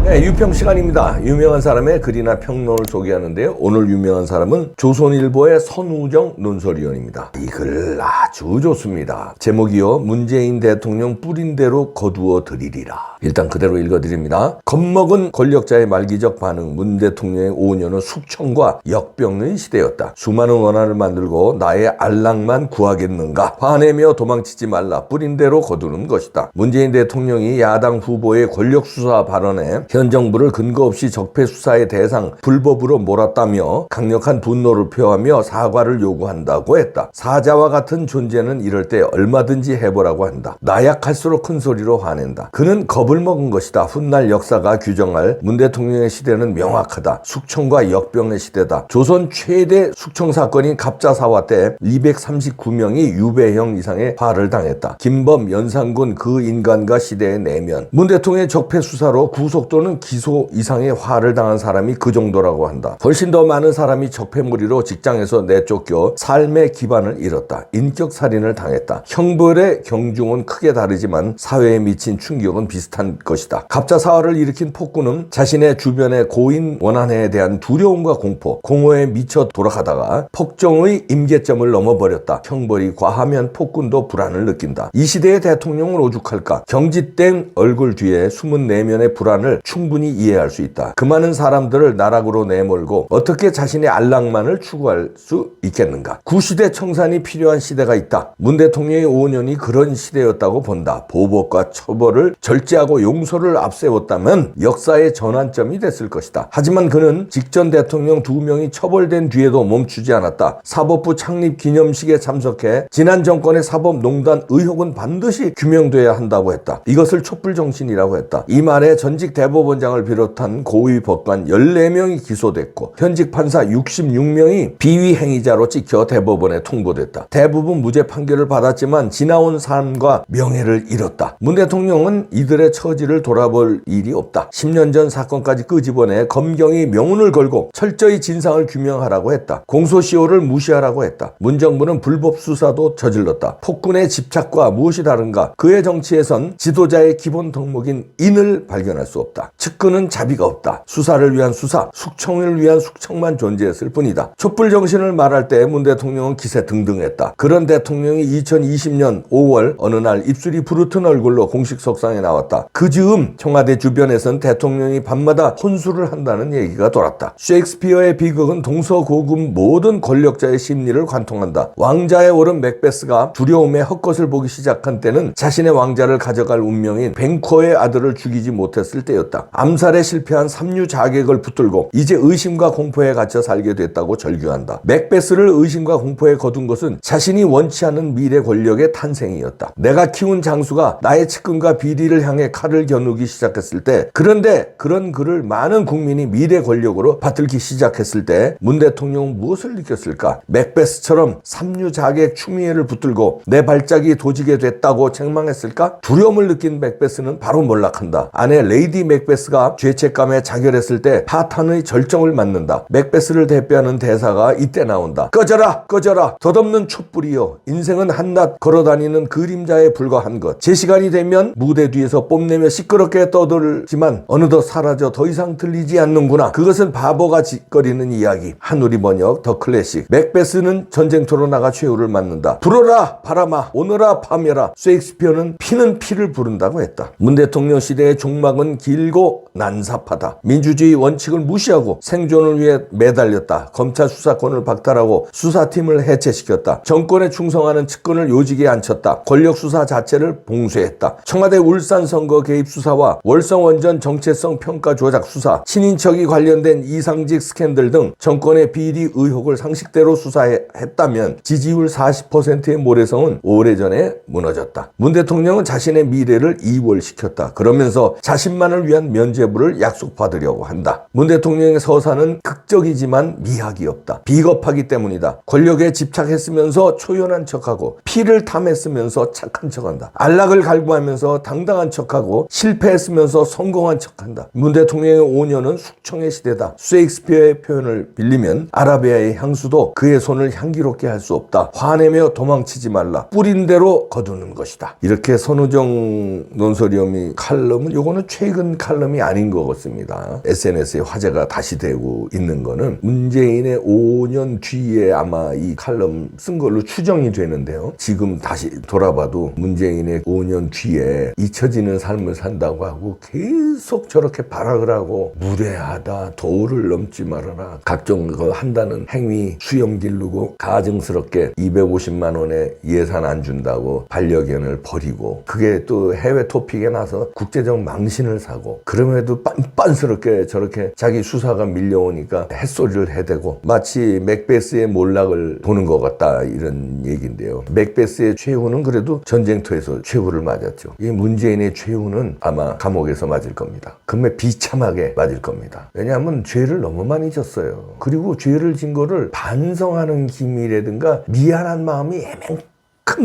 네, 유평 시간입니다. 유명한 사람의 글이나 평론을 소개하는데요. 오늘 유명한 사람은 조선일보의 선우정 논설위원입니다. 이 글 아주 좋습니다. 제목이요. 문재인 대통령 뿌린 대로 거두어 드리리라. 일단 그대로 읽어드립니다. 겁먹은 권력자의 말기적 반응. 문 대통령의 5년은 숙청과 역병의 시대였다. 수많은 원한을 만들고 나의 안락만 구하겠는가. 화내며 도망치지 말라. 뿌린 대로 거두는 것이다. 문재인 대통령이 야당 후보의 권력수사 발언에 현 정부를 근거 없이 적폐 수사의 대상 불법으로 몰았다며 강력한 분노를 표하며 사과를 요구한다고 했다. 사자와 같은 존재는 이럴 때 얼마든지 해보라고 한다. 나약할수록 큰 소리로 화낸다. 그는 겁을 먹은 것이다. 훗날 역사가 규정할 문 대통령의 시대는 명확하다. 숙청과 역병의 시대다. 조선 최대 숙청 사건인 갑자사화 때 239명이 유배형 이상의 화를 당했다. 김범, 연산군 그 인간과 시대의 내면. 문 대통령의 적폐 수사로 구속 또는 기소 이상의 화를 당한 사람이 그 정도라고 한다. 훨씬 더 많은 사람이 적폐무리로 직장에서 내쫓겨 삶의 기반을 잃었다. 인격살인을 당했다. 형벌의 경중은 크게 다르지만 사회에 미친 충격은 비슷한 것이다. 갑자사화를 일으킨 폭군은 자신의 주변의 고인 원한회에 대한 두려움과 공포, 공허에 미쳐 돌아가다가 폭정의 임계점을 넘어버렸다. 형벌이 과하면 폭군도 불안을 느낀다. 이 시대의 대통령을 오죽할까? 경직된 얼굴 뒤에 숨은 내면의 불안을 충분히 이해할 수 있다. 그 많은 사람들을 나락으로 내몰고 어떻게 자신의 안락만을 추구할 수 있겠는가? 구시대 청산이 필요한 시대가 있다. 문 대통령의 5년이 그런 시대였다고 본다. 보복과 처벌을 절제하고 용서를 앞세웠다면 역사의 전환점이 됐을 것이다. 하지만 그는 직전 대통령 2명이 처벌된 뒤에도 멈추지 않았다. 사법부 창립 기념식에 참석해 지난 정권의 사법농단 의혹은 반드시 규명돼야 한다고 했다. 이것을 촛불정신이라고 했다. 이 말에 전직 대법원장을 비롯한 고위 법관 14명이 기소됐고 현직 판사 66명이 비위 행위자로 찍혀 대법원에 통보됐다. 대부분 무죄 판결을 받았지만 지나온 삶과 명예를 잃었다. 문 대통령은 이들의 처지를 돌아볼 일이 없다. 10년 전 사건까지 끄집어내 검경이 명운을 걸고 철저히 진상을 규명하라고 했다. 공소시효를 무시하라고 했다. 문 정부는 불법 수사도 저질렀다. 폭군의 집착과 무엇이 다른가? 그의 정치에선 지도자의 기본 덕목인 인을 발견할 수 없다. 측근은 자비가 없다. 수사를 위한 수사, 숙청을 위한 숙청만 존재했을 뿐이다. 촛불 정신을 말할 때 문 대통령은 기세 등등했다. 그런 대통령이 2020년 5월 어느 날 입술이 부르튼 얼굴로 공식 석상에 나왔다. 그 즈음 청와대 주변에선 대통령이 밤마다 혼술을 한다는 얘기가 돌았다. 셰익스피어의 비극은 동서고금 모든 권력자의 심리를 관통한다. 왕자에 오른 맥베스가 두려움에 헛것을 보기 시작한 때는 자신의 왕자를 가져갈 운명인 뱅커의 아들을 죽이지 못했을 때였다. 암살에 실패한 삼류 자객을 붙들고 이제 의심과 공포에 갇혀 살게 됐다고 절규한다. 맥베스를 의심과 공포에 거둔 것은 자신이 원치 않는 미래 권력의 탄생이었다. 내가 키운 장수가 나의 측근과 비리를 향해 칼을 겨누기 시작했을 때, 그런데 그런 그를 많은 국민이 미래 권력으로 받들기 시작했을 때 문 대통령은 무엇을 느꼈을까? 맥베스처럼 삼류 자객 추미애를 붙들고 내 발작이 도지게 됐다고 책망했을까? 두려움을 느낀 맥베스는 바로 몰락한다. 아내 레이디 맥베스가 죄책감에 자결했을 때 파탄의 절정을 맞는다. 맥베스를 대표하는 대사가 이때 나온다. 꺼져라! 꺼져라! 덧없는 촛불이여. 인생은 한낱 걸어다니는 그림자에 불과한 것. 제 시간이 되면 무대 뒤에서 뽐내며 시끄럽게 떠들지만 어느덧 사라져 더 이상 들리지 않는구나. 그것은 바보가 짓거리는 이야기. 한우리 번역 더 클래식. 맥베스는 전쟁터로 나가 최후를 맞는다. 불어라 바람아, 오너라 파멸아. 셰익스피어는 피는 피를 부른다고 했다. 문 대통령 시대의 종막은 길고 난삽하다. 민주주의 원칙을 무시하고 생존을 위해 매달렸다. 검찰 수사권을 박탈하고 수사팀을 해체시켰다. 정권에 충성하는 측근을 요직에 앉혔다. 권력 수사 자체를 봉쇄했다. 청와대 울산 선거 개입 수사와 월성 원전 정체성 평가 조작 수사, 친인척이 관련된 이상직 스캔들 등 정권의 비리 의혹을 상식대로 수사했다면 지지율 40%의 모래성은 오래전에 무너졌다. 문 대통령은 자신의 미래를 이월시켰다. 그러면서 자신만을 위한 면죄부를 약속받으려고 한다. 문 대통령의 서사는 극적이지만 미학이 없다. 비겁하기 때문이다. 권력에 집착했으면서 초연한 척하고 피를 탐했으면서 착한 척한다. 안락을 갈구하면서 당당한 척하고 실패했으면서 성공한 척한다. 문 대통령의 5년은 숙청의 시대다. 셰익스피어의 표현을 빌리면 아라비아의 향수도 그의 손을 향기롭게 할 수 없다. 화내며 도망치지 말라. 뿌린 대로 거두는 것이다. 이렇게 선우정 논설위원이 칼럼은, 요거는 최근 칼럼이 아닌 것 같습니다. SNS에 화제가 다시 되고 있는 거는 문재인의 5년 뒤에 아마 이 칼럼 쓴 걸로 추정이 되는데요. 지금 다시 돌아봐도 문재인의 5년 뒤에 잊혀지는 삶을 산다고 하고 계속 저렇게 발악을 하고 무례하다, 도를 넘지 말아라, 각종 거 한다는 행위 수염 기르고 가증스럽게 250만 원의 예산 안 준다고 반려견을 버리고 그게 또 해외 토픽에 나서 국제적 망신을 사고 그럼에도 빤빤스럽게 저렇게 자기 수사가 밀려오니까 햇소리를 해대고 마치 맥베스의 몰락을 보는 것 같다 이런 얘기인데요. 맥베스의 최후는 그래도 전쟁터에서 최후를 맞았죠. 이 문재인의 최후는 아마 감옥에서 맞을 겁니다. 정말 비참하게 맞을 겁니다. 왜냐하면 죄를 너무 많이 졌어요. 그리고 죄를 진 거를 반성하는 기미라든가 미안한 마음이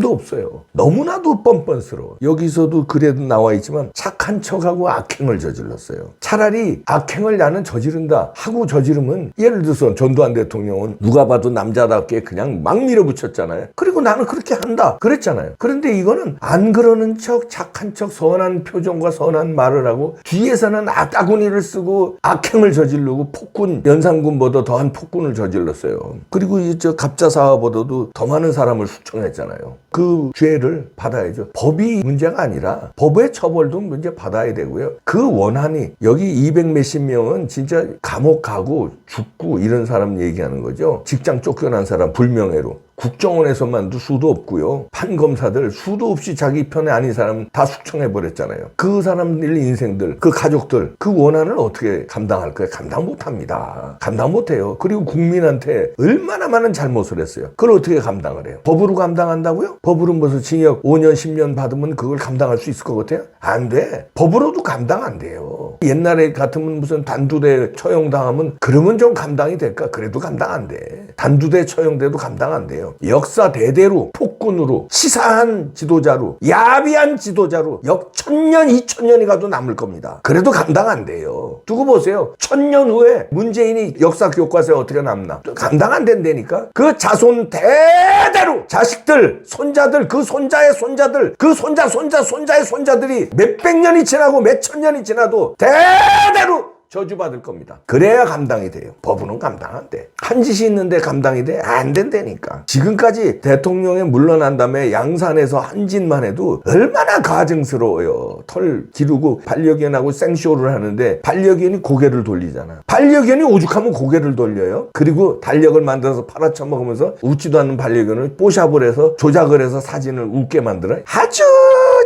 도 없어요. 너무나도 뻔뻔스러워. 여기서도 그래도 나와 있지만 착한 척하고 악행을 저질렀어요. 차라리 악행을 나는 저지른다 하고 저지르면 예를 들어서 전두환 대통령은 누가 봐도 남자답게 그냥 막 밀어붙였잖아요. 그리고 나는 그렇게 한다 그랬잖아요. 그런데 이거는 안 그러는 척 착한 척 선한 표정과 선한 말을 하고 뒤에서는 악다구니를 쓰고 악행을 저지르고 폭군 연산군보다 더한 폭군을 저질렀어요. 그리고 저 갑자 사화보다도 더 많은 사람을 숙청했잖아요. 그 죄를 받아야죠. 법이 문제가 아니라 법의 처벌도 문제 받아야 되고요. 그 원한이 여기 200 몇십 명은 진짜 감옥 가고 죽고 이런 사람 얘기하는 거죠. 직장 쫓겨난 사람 불명예로. 국정원에서만도 수도 없고요. 판검사들 수도 없이 자기 편에 아닌 사람 다 숙청해버렸잖아요. 그 사람들 인생들, 그 가족들, 그 원한을 어떻게 감당할 거예요? 감당 못합니다. 감당 못해요. 그리고 국민한테 얼마나 많은 잘못을 했어요. 그걸 어떻게 감당을 해요? 법으로 감당한다고요? 법으로 무슨 징역 5년, 10년 받으면 그걸 감당할 수 있을 것 같아요? 안 돼. 법으로도 감당 안 돼요. 옛날에 같으면 무슨 단두대 처형당하면 그러면 좀 감당이 될까? 그래도 감당 안 돼. 단두대 처형돼도 감당 안 돼요. 역사 대대로 폭군으로 치사한 지도자로 야비한 지도자로 역 1000년 2000년이 가도 남을 겁니다. 그래도 감당 안 돼요. 두고 보세요. 1000년 후에 문재인이 역사 교과서에 어떻게 남나? 감당 안 된다니까. 그 자손 대대로 자식들 손자들 그 손자의 손자들 그 손자의 손자들이 몇백 년이 지나고 몇천 년이 지나도 대대로 저주받을 겁니다. 그래야 감당이 돼요. 법으로는 감당 안 돼. 한 짓이 있는데 감당이 돼? 안 된다니까. 지금까지 대통령이 물러난 다음에 양산에서 한 짓만 해도 얼마나 가증스러워요. 털 기르고 반려견하고 생쇼를 하는데 반려견이 고개를 돌리잖아. 반려견이 오죽하면 고개를 돌려요. 그리고 달력을 만들어서 팔아쳐먹으면서 웃지도 않는 반려견을 뽀샵을 해서 조작을 해서 사진을 웃게 만들어요. 아주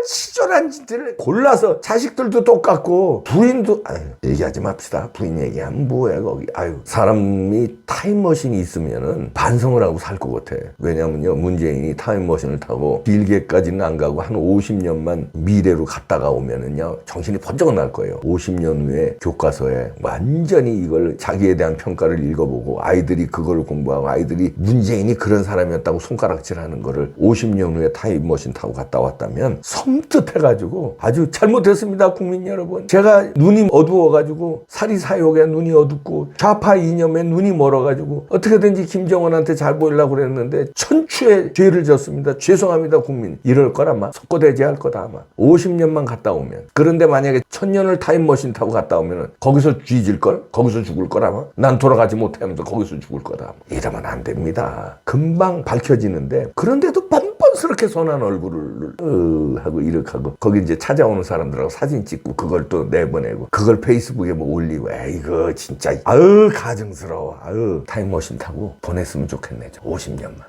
치졸한 짓들을 골라서 자식들도 똑같고 부인도 얘기하지 맙시다. 부인 얘기하면 뭐야 거기. 사람이 타임머신이 있으면은 반성을 하고 살 것 같아. 왜냐면요 문재인이 타임머신을 타고 길게까지는 안 가고 한 50년만 미래로 갔다가 오면은요 정신이 번쩍 날 거예요. 50년 후에 교과서에 완전히 이걸 자기에 대한 평가를 읽어보고 아이들이 그걸 공부하고 아이들이 문재인이 그런 사람이었다고 손가락질하는 거를 50년 후에 타임머신 타고 갔다 왔다면 섬뜩해가지고 아주 잘못했습니다 국민 여러분. 제가 눈이 어두워가지고 사리사욕에 눈이 어둡고 좌파 이념에 눈이 멀어가지고 어떻게든지 김정은한테 잘 보이려고 그랬는데 천추의 죄를 졌습니다. 죄송합니다 국민. 이럴 거라 아마 석고대죄할 거다 아마. 50년만 갔다 오면. 그런데 만약에 1000년을 타임머신 타고 갔다 오면 거기서 뒤질걸? 거기서 죽을걸 아마. 난 돌아가지 못하면서 거기서 죽을 거다. 이러면 안 됩니다. 금방 밝혀지는데 그런데도 뻔뻔스럽게 선한 얼굴을 하고 이렇게 하고 거기 이제 찾아오는 사람들하고 사진 찍고 그걸 또 내보내고 그걸 페이스북에 뭐 올리고 이거 진짜 가증스러워. 타임머신 타고 보냈으면 좋겠네. 50년만.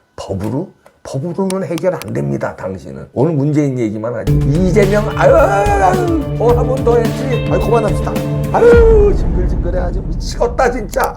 법으로는 해결 안 됩니다. 당신은. 오늘 문재인 얘기만 하지. 이재명 뭐 하면 더 했지. 그만합시다. 징글징글해 아주 미치겠다 진짜.